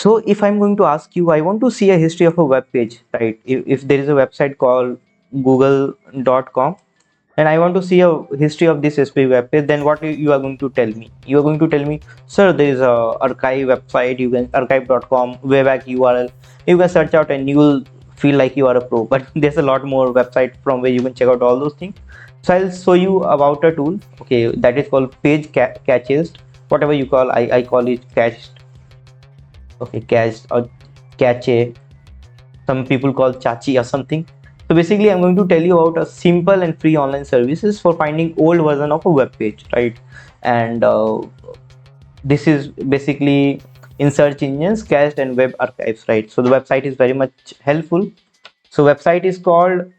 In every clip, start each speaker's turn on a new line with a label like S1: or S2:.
S1: So if I'm going to ask you, I want to see a history of a web page, right? If there is a website called google.com and I want to see a history of this specific web page, then what you are going to tell me? You are going to tell me, sir, there is a archive website, you can archive.com, wayback URL, you can search out and you will feel like you are a pro. But there's a lot more website from where you can check out all those things. So I'll show you about a tool, okay, that is called page caches, whatever you call. I call it cached, okay, cached or cache. Some people call chachi or something. So basically I'm going to tell you about a simple and free online services for finding old version of a web page, right? And this is basically in search engines, cached and web archives, right? So the website is very much helpful. So website is called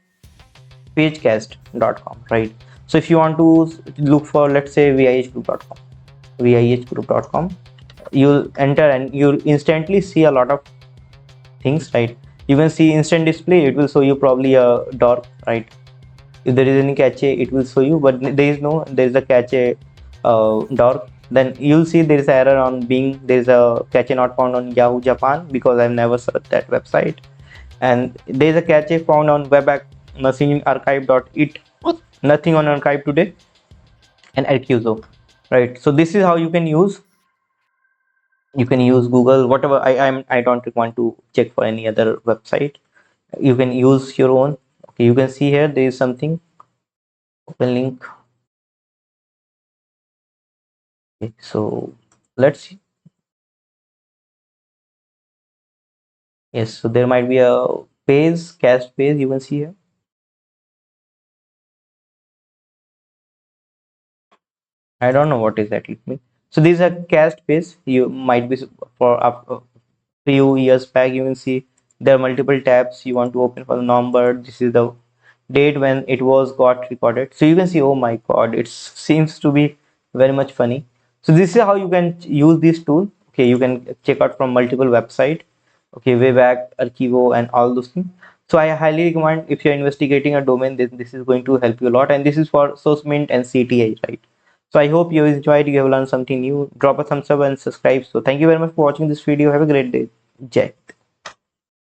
S1: pagecast.com, right? So if you want to look for, let's say, vihgroup.com, vihgroup.com, you'll enter and you'll instantly see a lot of things, right? You can see instant display, it will show you probably a dork, right? If there is any cache, it will show you, but there is a cache dork. Then you'll see there is an error on Bing, there is a cache not found on Yahoo Japan because I've never searched that website. And there is a cache found on Wayback Machine Archive.it, nothing on Archive.today and Archive, right? So this is how you can use Google, whatever. I don't want to check for any other website. You can use your own. Okay, you can see here there is something, open link. Okay, so let's see. Yes, so there might be a page, cached page, you can see here. I don't know what exactly it means. So these are cached page. You might be for a few years back. You can see there are multiple tabs you want to open for the number. This is the date when it was got recorded. So you can see, oh my god, it seems to be very much funny. So this is how you can use this tool. Okay, you can check out from multiple website. Okay, Wayback, Archivo, and all those things. So I highly recommend, if you're investigating a domain, this is going to help you a lot. And this is for SourceMint and CTI, right? So I hope you enjoyed, you have learned something new. Drop a thumbs up and subscribe. So thank you very much for watching this video. Have a great day. Jai.